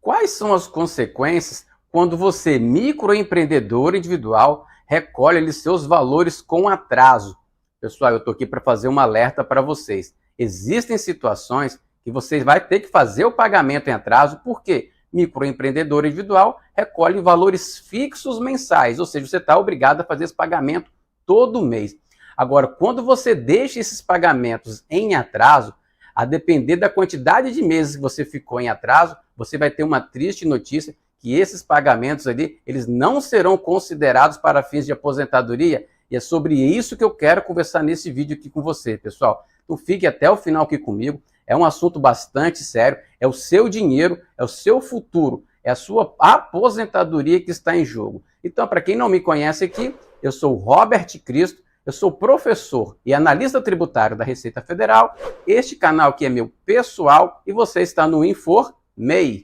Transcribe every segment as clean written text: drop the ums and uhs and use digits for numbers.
Quais são as consequências quando você, microempreendedor individual, recolhe ali seus valores com atraso? Pessoal, eu estou aqui para fazer um alerta para vocês. Existem situações que você vai ter que fazer o pagamento em atraso, porque microempreendedor individual recolhe valores fixos mensais, ou seja, você está obrigado a fazer esse pagamento todo mês. Agora, quando você deixa esses pagamentos em atraso, a depender da quantidade de meses que você ficou em atraso, você vai ter uma triste notícia que esses pagamentos ali, eles não serão considerados para fins de aposentadoria, e é sobre isso que eu quero conversar nesse vídeo aqui com você, pessoal. Então fique até o final aqui comigo, é um assunto bastante sério, é o seu dinheiro, é o seu futuro, é a sua aposentadoria que está em jogo. Então, para quem não me conhece aqui, eu sou o Robert Cristo, eu sou professor e analista tributário da Receita Federal. Este canal aqui é meu pessoal e você está no Infor.MEI.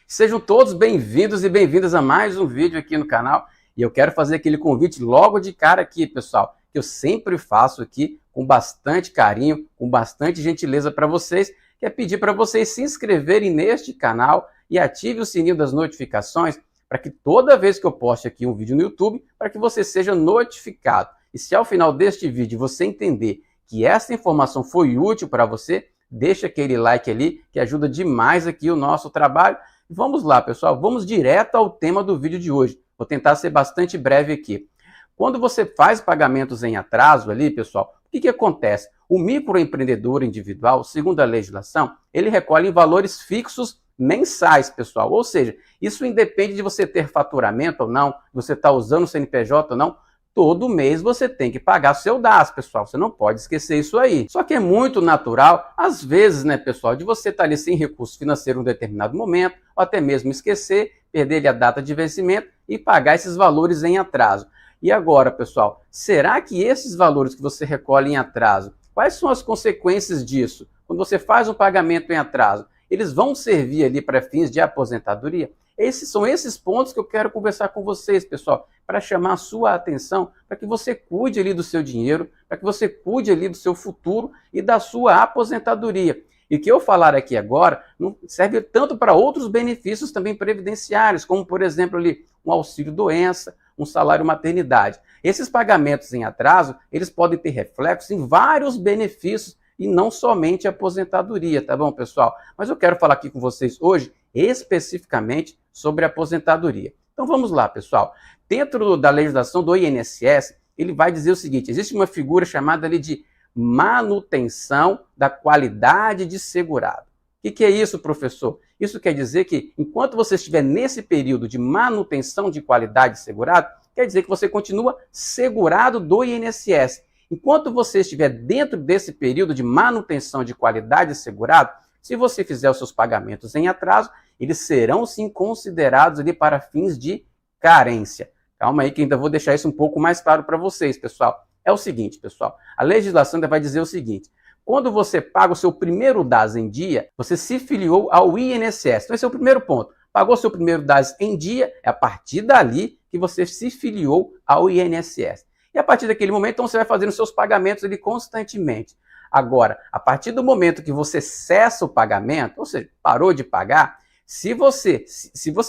Sejam todos bem-vindos e bem-vindas a mais um vídeo aqui no canal. E eu quero fazer aquele convite logo de cara aqui, pessoal, que eu sempre faço aqui com bastante carinho, com bastante gentileza para vocês, que é pedir para vocês se inscreverem neste canal e ative o sininho das notificações para que toda vez que eu poste aqui um vídeo no YouTube, para que você seja notificado. E se ao final deste vídeo você entender que essa informação foi útil para você, deixa aquele like ali que ajuda demais aqui o nosso trabalho. Vamos lá, pessoal, vamos direto ao tema do vídeo de hoje. Vou tentar ser bastante breve aqui. Quando você faz pagamentos em atraso ali, pessoal, o que acontece? O microempreendedor individual, segundo a legislação, ele recolhe em valores fixos mensais, pessoal. Ou seja, isso independe de você ter faturamento ou não, você está usando o CNPJ ou não, todo mês você tem que pagar seu DAS, pessoal. Você não pode esquecer isso aí. Só que é muito natural, às vezes, né, pessoal, de você estar ali sem recurso financeiro em um determinado momento, ou até mesmo esquecer, perder a data de vencimento e pagar esses valores em atraso. E agora, pessoal, será que esses valores que você recolhe em atraso, quais são as consequências disso? Quando você faz um pagamento em atraso, eles vão servir ali para fins de aposentadoria? São esses pontos que eu quero conversar com vocês, pessoal, para chamar a sua atenção, para que você cuide ali do seu dinheiro, para que você cuide ali do seu futuro e da sua aposentadoria. E o que eu falar aqui agora não serve tanto para outros benefícios também previdenciários, como, por exemplo, ali, um auxílio-doença, um salário-maternidade. Esses pagamentos em atraso, eles podem ter reflexos em vários benefícios e não somente a aposentadoria, tá bom, pessoal? Mas eu quero falar aqui com vocês hoje especificamente sobre a aposentadoria. Então vamos lá, pessoal. Dentro da legislação do INSS, ele vai dizer o seguinte: existe uma figura chamada ali de manutenção da qualidade de segurado. O que é isso, professor? Isso quer dizer que enquanto você estiver nesse período de manutenção de qualidade de segurado, quer dizer que você continua segurado do INSS. Enquanto você estiver dentro desse período de manutenção de qualidade de segurado, se você fizer os seus pagamentos em atraso, eles serão sim considerados ali para fins de carência. Calma aí que ainda vou deixar isso um pouco mais claro para vocês, pessoal. É o seguinte, pessoal, a legislação ainda vai dizer o seguinte: quando você paga o seu primeiro DAS em dia, você se filiou ao INSS. Então esse é o primeiro ponto. Pagou seu primeiro DAS em dia, é a partir dali que você se filiou ao INSS. E a partir daquele momento, então, você vai fazendo seus pagamentos ali constantemente. Agora, a partir do momento que você cessa o pagamento, ou seja, parou de pagar, se você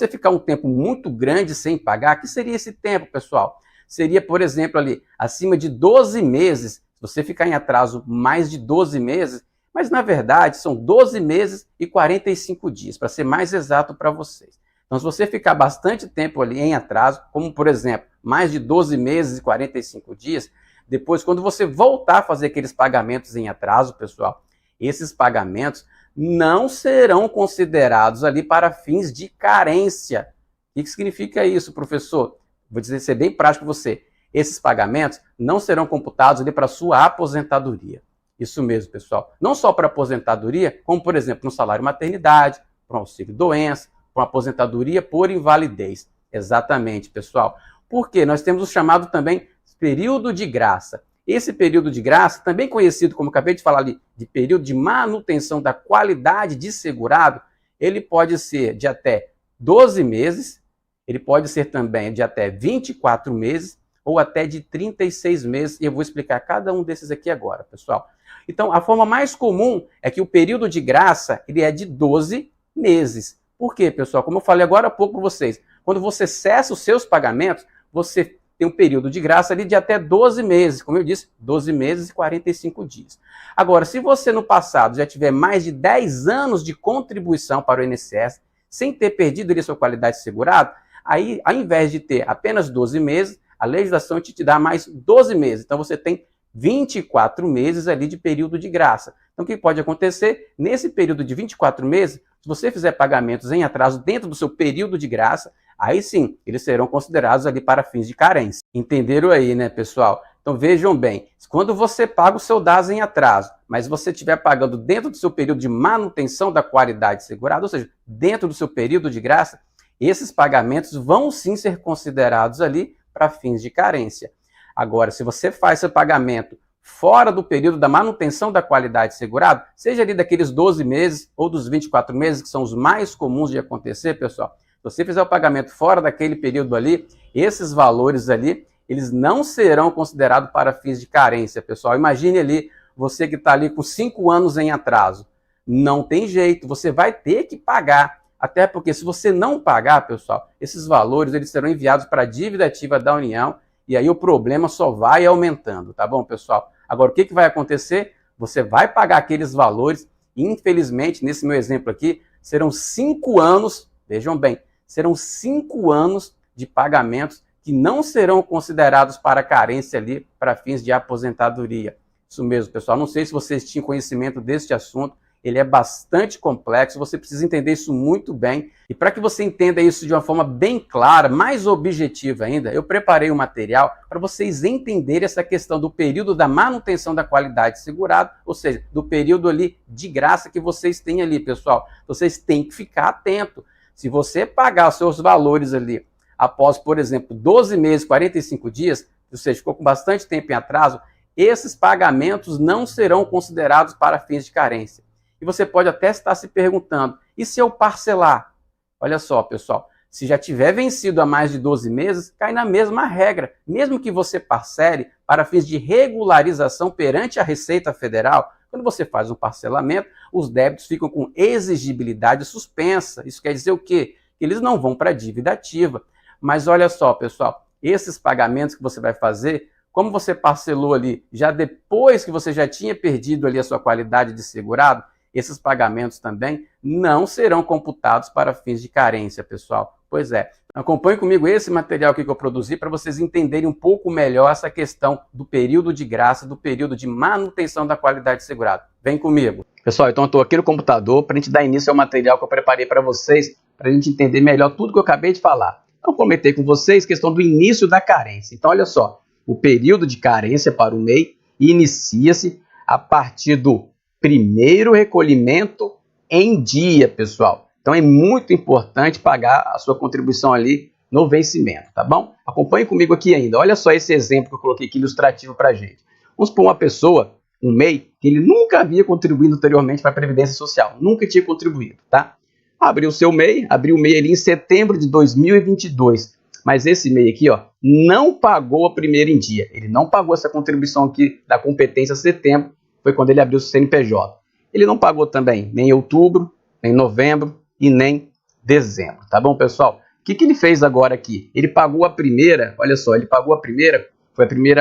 ficar um tempo muito grande sem pagar, que seria esse tempo, pessoal? Seria, por exemplo, ali, acima de 12 meses, se você ficar em atraso mais de 12 meses, mas na verdade são 12 meses e 45 dias, para ser mais exato para vocês. Então, se você ficar bastante tempo ali em atraso, como por exemplo, mais de 12 meses e 45 dias, depois, quando você voltar a fazer aqueles pagamentos em atraso, pessoal, esses pagamentos não serão considerados ali para fins de carência. O que significa isso, professor? Vou ser bem prático com você. Esses pagamentos não serão computados ali para a sua aposentadoria. Isso mesmo, pessoal. Não só para aposentadoria, como, por exemplo, no salário-maternidade, para um auxílio-doença, para uma aposentadoria por invalidez. Exatamente, pessoal. Porque nós temos o chamado também período de graça. Esse período de graça, também conhecido, como acabei de falar ali, de período de manutenção da qualidade de segurado, ele pode ser de até 12 meses, ele pode ser também de até 24 meses, ou até de 36 meses, e eu vou explicar cada um desses aqui agora, pessoal. Então, a forma mais comum é que o período de graça ele é de 12 meses. Por quê, pessoal? Como eu falei agora há pouco para vocês, quando você cessa os seus pagamentos, você tem um período de graça ali de até 12 meses, como eu disse, 12 meses e 45 dias. Agora, se você no passado já tiver mais de 10 anos de contribuição para o INSS, sem ter perdido ali sua qualidade de segurado, aí, ao invés de ter apenas 12 meses, a legislação te dá mais 12 meses. Então, você tem 24 meses ali de período de graça. Então, o que pode acontecer? Nesse período de 24 meses, se você fizer pagamentos em atraso dentro do seu período de graça, aí sim, eles serão considerados ali para fins de carência. Entenderam aí, né, pessoal? Então, vejam bem, quando você paga o seu DAS em atraso, mas você estiver pagando dentro do seu período de manutenção da qualidade segurada, ou seja, dentro do seu período de graça, esses pagamentos vão sim ser considerados ali para fins de carência. Agora, se você faz seu pagamento fora do período da manutenção da qualidade segurada, seja ali daqueles 12 meses ou dos 24 meses, que são os mais comuns de acontecer, pessoal, se você fizer o pagamento fora daquele período ali, esses valores ali, eles não serão considerados para fins de carência, pessoal. Imagine ali, você que está ali com 5 anos em atraso. Não tem jeito, você vai ter que pagar. Até porque se você não pagar, pessoal, esses valores eles serão enviados para a dívida ativa da União e aí o problema só vai aumentando, tá bom, pessoal? Agora, o que vai acontecer? Você vai pagar aqueles valores e, infelizmente, nesse meu exemplo aqui, serão 5 anos, vejam bem, serão 5 anos de pagamentos que não serão considerados para carência ali, para fins de aposentadoria. Isso mesmo, pessoal. Não sei se vocês tinham conhecimento deste assunto, ele é bastante complexo, você precisa entender isso muito bem. E para que você entenda isso de uma forma bem clara, mais objetiva ainda, eu preparei um material para vocês entenderem essa questão do período da manutenção da qualidade segurada, ou seja, do período ali de graça que vocês têm ali, pessoal. Vocês têm que ficar atento. Se você pagar os seus valores ali após, por exemplo, 12 meses, 45 dias, ou seja, ficou com bastante tempo em atraso, esses pagamentos não serão considerados para fins de carência. E você pode até estar se perguntando, e se eu parcelar? Olha só, pessoal, se já tiver vencido há mais de 12 meses, cai na mesma regra. Mesmo que você parcele para fins de regularização perante a Receita Federal, quando você faz um parcelamento, os débitos ficam com exigibilidade suspensa. Isso quer dizer o quê? Que eles não vão para a dívida ativa. Mas olha só, pessoal, esses pagamentos que você vai fazer, como você parcelou ali já depois que você já tinha perdido ali a sua qualidade de segurado, esses pagamentos também não serão computados para fins de carência, pessoal. Pois é. Acompanhe comigo esse material aqui que eu produzi para vocês entenderem um pouco melhor essa questão do período de graça, do período de manutenção da qualidade segurada. Vem comigo. Pessoal, então eu estou aqui no computador para a gente dar início ao material que eu preparei para vocês, para a gente entender melhor tudo que eu acabei de falar. Então, eu comentei com vocês a questão do início da carência. Então, olha só, o período de carência para o MEI inicia-se a partir do primeiro recolhimento em dia, pessoal. Então é muito importante pagar a sua contribuição ali no vencimento, tá bom? Acompanhe comigo aqui ainda. Olha só esse exemplo que eu coloquei aqui ilustrativo para a gente. Vamos supor uma pessoa, um MEI, que ele nunca havia contribuído anteriormente para a Previdência Social. Nunca tinha contribuído, tá? Abriu o MEI ali em setembro de 2022. Mas esse MEI aqui, ó, não pagou a primeira em dia. Ele não pagou essa contribuição aqui da competência setembro. Foi quando ele abriu o CNPJ. Ele não pagou também nem outubro, nem novembro e nem dezembro. Tá bom, pessoal? O que ele fez agora aqui? Ele pagou a primeira, olha só, ele pagou a primeira,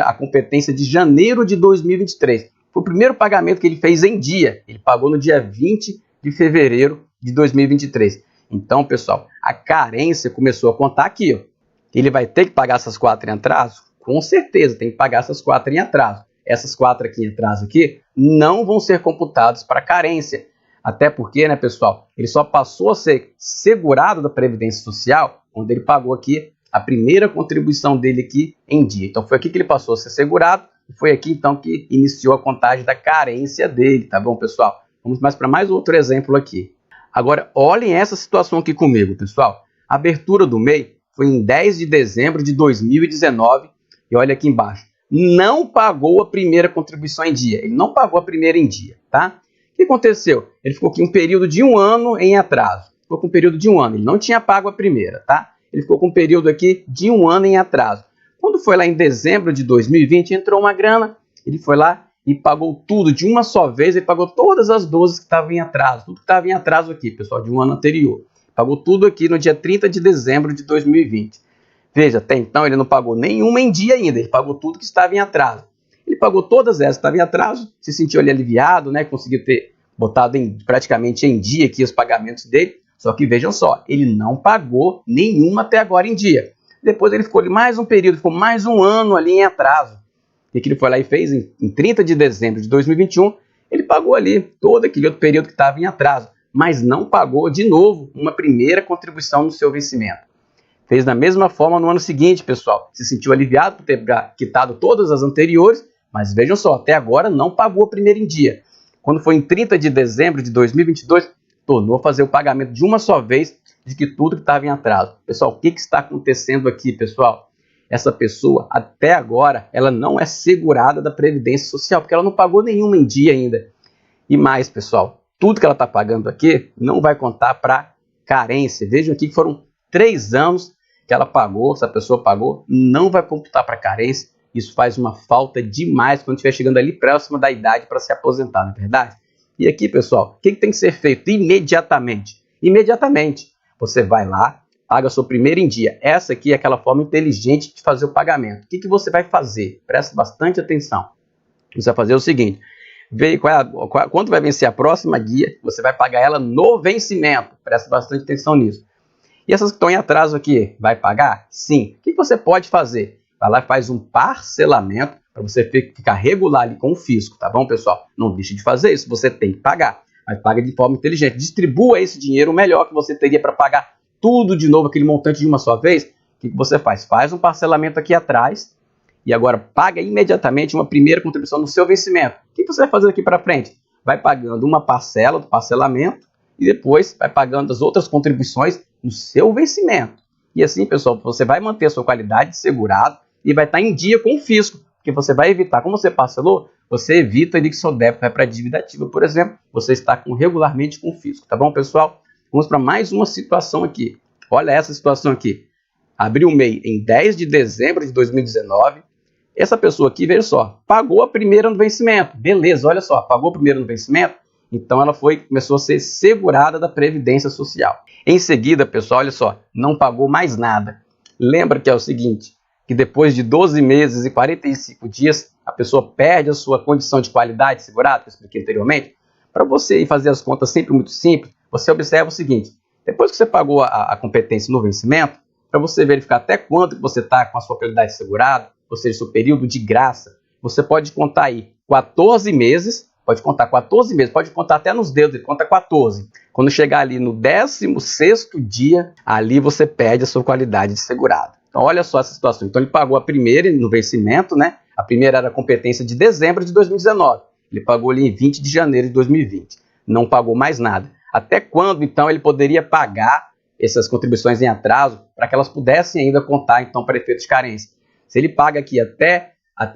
a competência de janeiro de 2023. Foi o primeiro pagamento que ele fez em dia. Ele pagou no dia 20 de fevereiro de 2023. Então, pessoal, a carência começou a contar aqui, ó. Ele vai ter que pagar essas 4 em atraso? Com certeza, tem que pagar essas 4 em atraso. Essas 4 aqui em atraso aqui não vão ser computados para carência. Até porque, né, pessoal, ele só passou a ser segurado da Previdência Social quando ele pagou aqui a primeira contribuição dele aqui em dia. Então foi aqui que ele passou a ser segurado e foi aqui então que iniciou a contagem da carência dele, tá bom, pessoal? Vamos mais para mais outro exemplo aqui. Agora, olhem essa situação aqui comigo, pessoal. A abertura do MEI foi em 10 de dezembro de 2019 e olha aqui embaixo. Não pagou a primeira contribuição em dia. Ele não pagou a primeira em dia, tá? O que aconteceu? Ele ficou aqui um período de 1 ano em atraso. Ficou com um período de 1 ano. Ele não tinha pago a primeira, tá? Ele ficou com um período aqui de 1 ano em atraso. Quando foi lá em dezembro de 2020, entrou uma grana, ele foi lá e pagou tudo de uma só vez, ele pagou todas as 12 que estavam em atraso, tudo que estava em atraso aqui, pessoal, de um ano anterior. Pagou tudo aqui no dia 30 de dezembro de 2020. Veja, até então ele não pagou nenhuma em dia ainda, ele pagou tudo que estava em atraso. Ele pagou todas essas que estavam em atraso, se sentiu ali aliviado, né? Conseguiu ter botado praticamente em dia aqui os pagamentos dele. Só que vejam só, ele não pagou nenhuma até agora em dia. Depois ele ficou ali mais um período, ficou mais um ano ali em atraso. E que ele foi lá e fez em 30 de dezembro de 2021, ele pagou ali todo aquele outro período que estava em atraso, mas não pagou de novo uma primeira contribuição no seu vencimento. Fez da mesma forma no ano seguinte, pessoal. Se sentiu aliviado por ter quitado todas as anteriores, mas vejam só, até agora não pagou a primeira em dia. Quando foi em 30 de dezembro de 2022, tornou a fazer o pagamento de uma só vez de que tudo que estava em atraso. Pessoal, o que está acontecendo aqui, pessoal? Essa pessoa, até agora, ela não é segurada da Previdência Social, porque ela não pagou nenhuma em dia ainda. E mais, pessoal, tudo que ela está pagando aqui não vai contar para carência. Vejam aqui que foram 3 anos que ela pagou, essa pessoa pagou, não vai computar para carência. Isso faz uma falta demais quando estiver chegando ali próximo da idade para se aposentar, não é verdade? E aqui, pessoal, o que tem que ser feito imediatamente? Imediatamente, você vai lá, paga a sua primeira em dia. Essa aqui é aquela forma inteligente de fazer o pagamento. O que você vai fazer? Preste bastante atenção. Você vai fazer o seguinte, vê quando vai vencer a próxima guia, você vai pagar ela no vencimento. Preste bastante atenção nisso. E essas que estão em atraso aqui, vai pagar? Sim. O que você pode fazer? Vai lá e faz um parcelamento para você ficar regular ali com o fisco, tá bom, pessoal? Não deixe de fazer isso, você tem que pagar. Mas paga de forma inteligente. Distribua esse dinheiro melhor que você teria para pagar tudo de novo, aquele montante de uma só vez. O que você faz? Faz um parcelamento aqui atrás e agora paga imediatamente uma primeira contribuição no seu vencimento. O que você vai fazer aqui para frente? Vai pagando uma parcela do parcelamento e depois vai pagando as outras contribuições no seu vencimento. E assim, pessoal, você vai manter a sua qualidade de segurado e vai estar em dia com o fisco, porque você vai evitar, como você parcelou, você evita ali que seu débito vai para a dívida ativa, por exemplo, você está regularmente com o fisco, tá bom, pessoal? Vamos para mais uma situação aqui. Olha essa situação aqui. Abriu o MEI em 10 de dezembro de 2019. Essa pessoa aqui, veja só, pagou a primeira no vencimento. Beleza, olha só, pagou a primeira no vencimento, então ela começou a ser segurada da Previdência Social. Em seguida, pessoal, olha só, não pagou mais nada. Lembra que é o seguinte, que depois de 12 meses e 45 dias, a pessoa perde a sua condição de qualidade segurada, que eu expliquei anteriormente. Para você ir fazer as contas sempre muito simples, você observa o seguinte, depois que você pagou a competência no vencimento, para você verificar até quanto você está com a sua qualidade segurada, ou seja, seu período de graça, você pode contar aí 14 meses, pode contar 14 meses, pode contar até nos dedos, ele conta 14. Quando chegar ali no 16º dia, ali você perde a sua qualidade de segurado. Então, olha só essa situação. Então, ele pagou a primeira no vencimento, né? A primeira era a competência de dezembro de 2019. Ele pagou ali em 20 de janeiro de 2020. Não pagou mais nada. Até quando, então, ele poderia pagar essas contribuições em atraso para que elas pudessem ainda contar, então, para efeito de carência? Se ele paga aqui até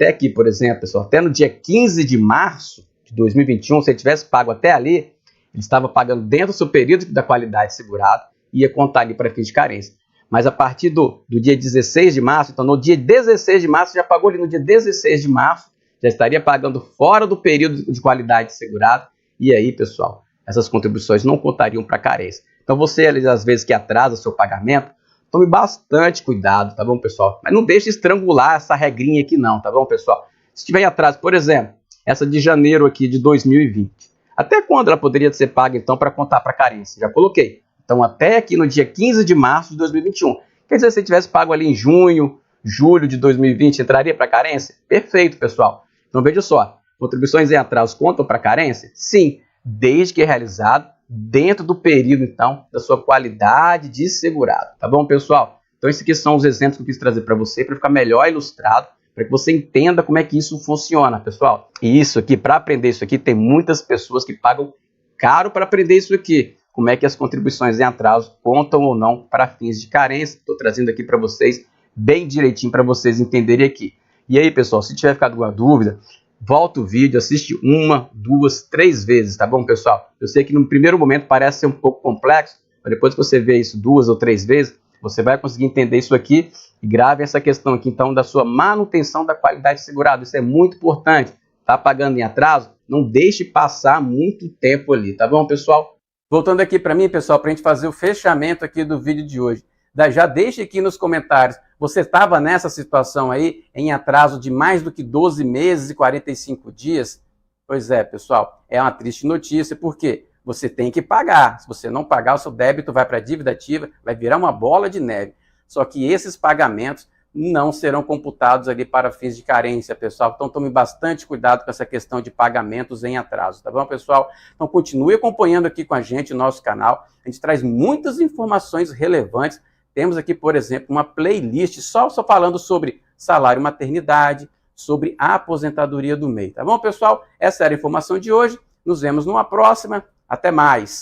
aqui, por exemplo, pessoal, até no dia 15 de março de 2021, se ele tivesse pago até ali, ele estava pagando dentro do seu período da qualidade segurada e ia contar ali para efeito de carência. Mas a partir do dia 16 de março, então no dia 16 de março, já pagou ali no dia 16 de março, já estaria pagando fora do período de qualidade segurada, e aí, pessoal, essas contribuições não contariam para carência. Então você, às vezes, que atrasa o seu pagamento, tome bastante cuidado, tá bom, pessoal? Mas não deixe estrangular essa regrinha aqui não, tá bom, pessoal? Se tiver em atraso, por exemplo, essa de janeiro aqui de 2020, até quando ela poderia ser paga, então, para contar para carência? Já coloquei. Então, até aqui no dia 15 de março de 2021. Quer dizer, se tivesse pago ali em junho, julho de 2020, entraria para carência? Perfeito, pessoal. Então, veja só, contribuições em atraso contam para carência? Sim, desde que é realizado dentro do período, então, da sua qualidade de segurado. Tá bom, pessoal? Então, esses aqui são os exemplos que eu quis trazer para você, para ficar melhor ilustrado, para que você entenda como é que isso funciona, pessoal. E isso aqui, para aprender isso aqui, tem muitas pessoas que pagam caro para aprender isso aqui. Como é que as contribuições em atraso contam ou não para fins de carência. Estou trazendo aqui para vocês bem direitinho para vocês entenderem aqui. E aí, pessoal, se tiver ficado alguma dúvida, volta o vídeo, assiste 1, 2, 3 vezes, tá bom, pessoal? Eu sei que no primeiro momento parece ser um pouco complexo, mas depois que você vê isso 2 ou 3 vezes, você vai conseguir entender isso aqui E grave essa questão aqui, então, da sua manutenção da qualidade segurada. Isso é muito importante. Está pagando em atraso? Não deixe passar muito tempo ali, tá bom, pessoal? Voltando aqui para mim, pessoal, para a gente fazer o fechamento aqui do vídeo de hoje. Já deixe aqui nos comentários, você estava nessa situação aí, em atraso de mais do que 12 meses e 45 dias? Pois é, pessoal, é uma triste notícia, porque você tem que pagar. Se você não pagar, o seu débito vai para a dívida ativa, vai virar uma bola de neve. Só que esses pagamentos não serão computados ali para fins de carência, pessoal. Então tome bastante cuidado com essa questão de pagamentos em atraso, tá bom, pessoal? Então continue acompanhando aqui com a gente o nosso canal. A gente traz muitas informações relevantes. Temos aqui, por exemplo, uma playlist só falando sobre salário maternidade, sobre a aposentadoria do MEI, tá bom, pessoal? Essa era a informação de hoje. Nos vemos numa próxima. Até mais!